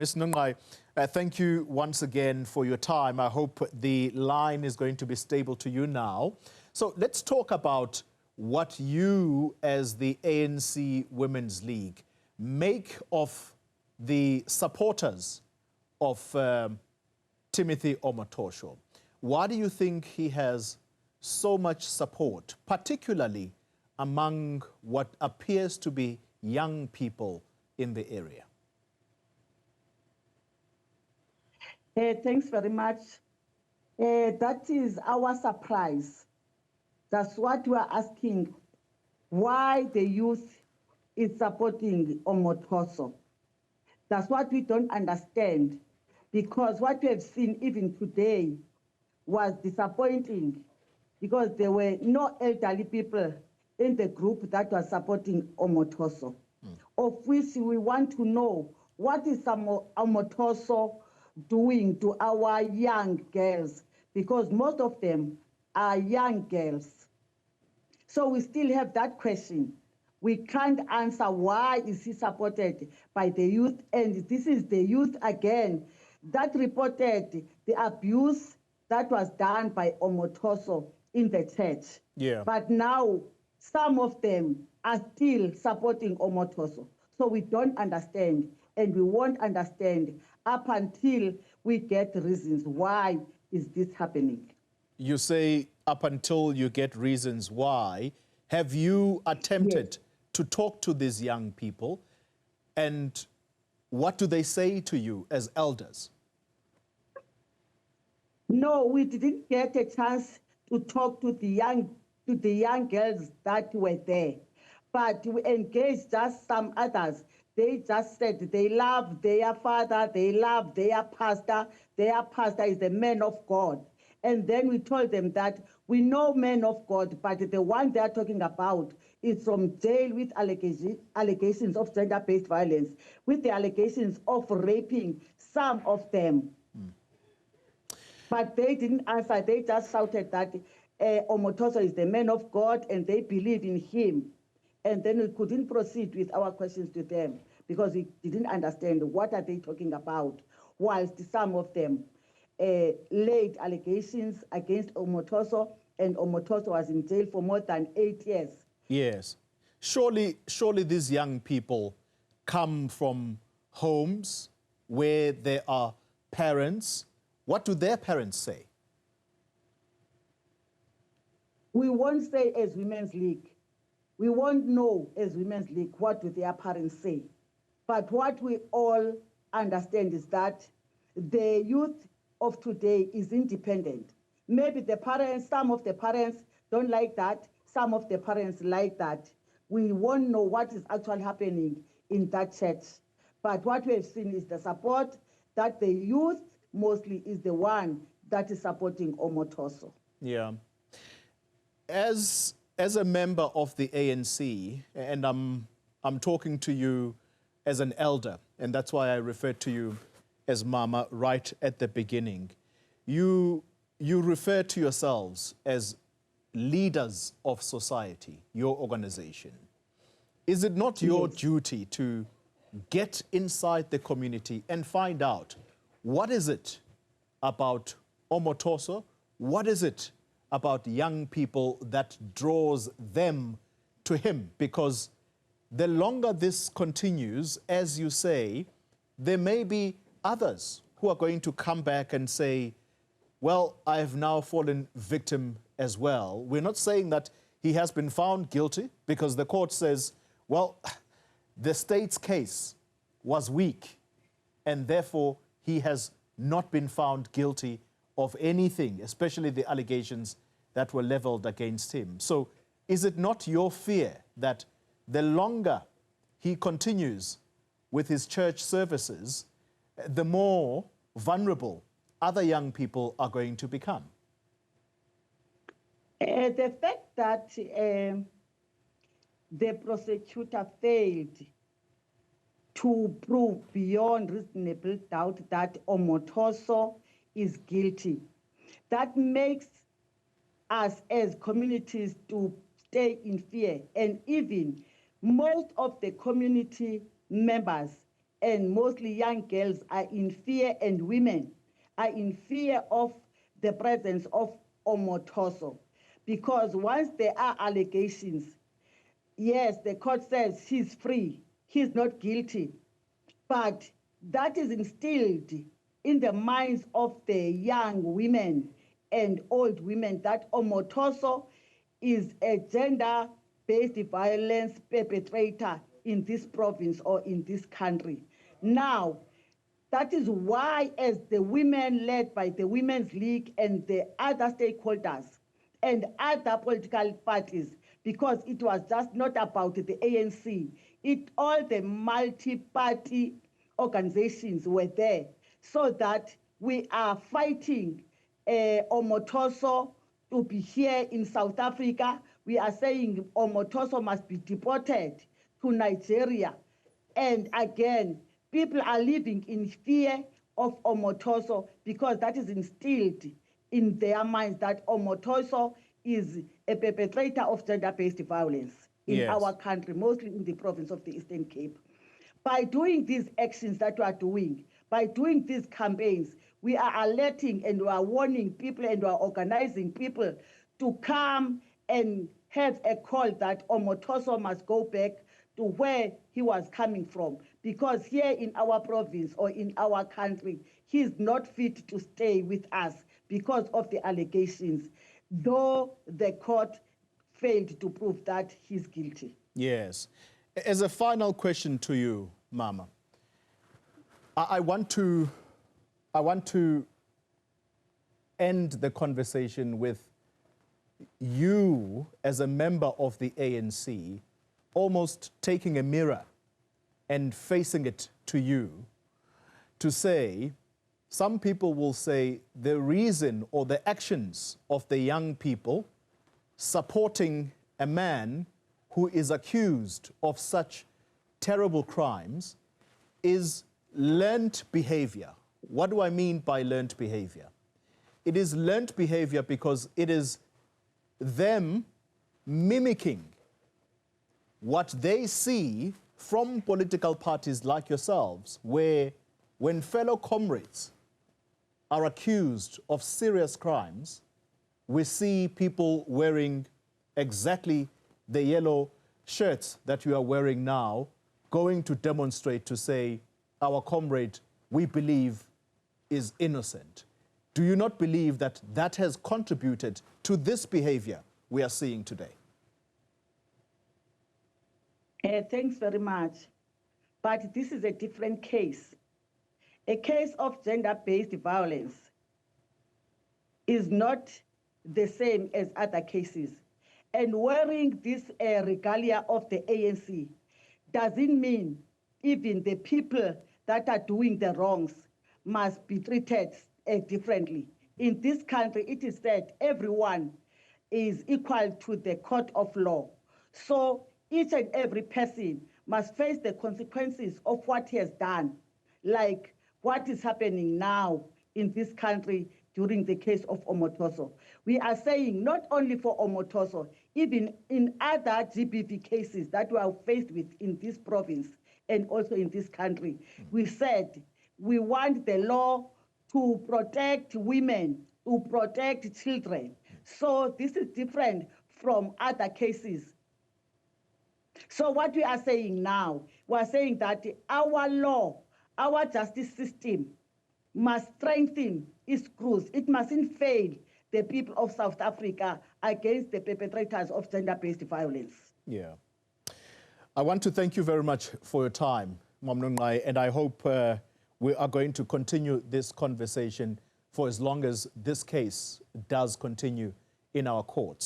Ms. Nongqayi, thank you once again for your time. I hope the line is going to be stable to you now. So let's talk about what you, as the ANC Women's League, make of the supporters of Timothy Omotoso. Why do you think he has so much support, particularly among what appears to be young people in the area? Thanks very much. That is our surprise. That's what we are asking, why the youth is supporting Omotoso. That's what we don't understand, because what we have seen even today was disappointing, because there were no elderly people in the group that was supporting Omotoso, of which we want to know what is Omotoso doing to our young girls, because most of them are young girls. So we still have that question. We can't answer why is he supported by the youth, and this is the youth again that reported the abuse that was done by Omotoso in the church. Yeah. But now some of them are still supporting Omotoso. So we don't understand, and we won't understand up until we get reasons why is this happening. You say up until you get reasons why. Have you attempted to talk to these young people, and what do they say to you as elders? No, we didn't get a chance to talk to the young girls that were there, but we engaged just some others. They just said they love their father, they love their pastor is the man of God. And then we told them that we know men of God, but the one they're talking about is from jail with allegations of gender-based violence, with the allegations of raping some of them. But they didn't answer. They just shouted that Omotoso is the man of God and they believe in him. And then we couldn't proceed with our questions to them because we didn't understand what are they talking about, whilst some of them laid allegations against Omotoso, and Omotoso was in jail for more than 8 years. Yes. Surely these young people come from homes where there are parents. What do their parents say? We won't say as Women's League. We won't know as Women's League what do their parents say. But what we all understand is that the youth of today is independent. Maybe the parents, some of the parents don't like that, some of the parents like that. We won't know what is actually happening in that church. But what we have seen is the support that the youth mostly is the one that is supporting Omotoso. Yeah. As a member of the ANC, and I'm talking to you as an elder, and that's why I referred to you as Mama right at the beginning. You refer to yourselves as leaders of society, your organization. Is it not your duty to get inside the community and find out what is it about Omotoso, what is it about young people that draws them to him? Because the longer this continues, as you say, there may be others who are going to come back and say, well, I have now fallen victim as well. We're not saying that he has been found guilty because the court says, well, the state's case was weak and therefore he has not been found guilty of anything, especially the allegations that were leveled against him. So is it not your fear that the longer he continues with his church services, the more vulnerable other young people are going to become? The fact that the prosecutor failed to prove beyond reasonable doubt that Omotoso is guilty, that makes us as communities to stay in fear. And even most of the community members and mostly young girls are in fear, and women are in fear of the presence of Omotoso. Because once there are allegations, yes, the court says he's free, he's not guilty, but that is instilled in the minds of the young women and old women that Omotoso is a gender-based violence perpetrator in this province or in this country. Now, that is why, as the women led by the Women's League and the other stakeholders and other political parties, because it was just not about the ANC, all the multi-party organizations were there, so that we are fighting Omotoso to be here in South Africa. We are saying Omotoso must be deported to Nigeria. And again, people are living in fear of Omotoso because that is instilled in their minds that Omotoso is a perpetrator of gender-based violence in our country, mostly in the province of the Eastern Cape. By doing these actions that we are doing, by doing these campaigns, we are alerting and we are warning people and we are organizing people to come and have a call that Omotoso must go back to where he was coming from, because here in our province or in our country, he is not fit to stay with us because of the allegations, though the court failed to prove that he's guilty. Yes. As a final question to you, Mama, I want to end the conversation with you as a member of the ANC almost taking a mirror and facing it to you to say, some people will say the reason or the actions of the young people supporting a man who is accused of such terrible crimes is learned behavior. What do I mean by learned behavior? It is learned behavior because it is them mimicking what they see from political parties like yourselves, where when fellow comrades are accused of serious crimes, we see people wearing exactly the yellow shirts that you are wearing now, going to demonstrate to say, our comrade, we believe, is innocent. Do you not believe that that has contributed to this behavior we are seeing today? Thanks very much. But this is a different case. A case of gender-based violence is not the same as other cases. And wearing this regalia of the ANC doesn't mean even the people that are doing the wrongs must be treated differently. In this country, it is said everyone is equal to the court of law. So each and every person must face the consequences of what he has done, like what is happening now in this country during the case of Omotoso. We are saying not only for Omotoso, even in other GBV cases that we are faced with in this province and also in this country, we said we want the law to protect women, to protect children. So this is different from other cases. So what we are saying now, we are saying that our law, our justice system must strengthen its screws. It mustn't fail the people of South Africa against the perpetrators of gender-based violence. Yeah. I want to thank you very much for your time, Mam Nongqayi, and I hope we are going to continue this conversation for as long as this case does continue in our courts.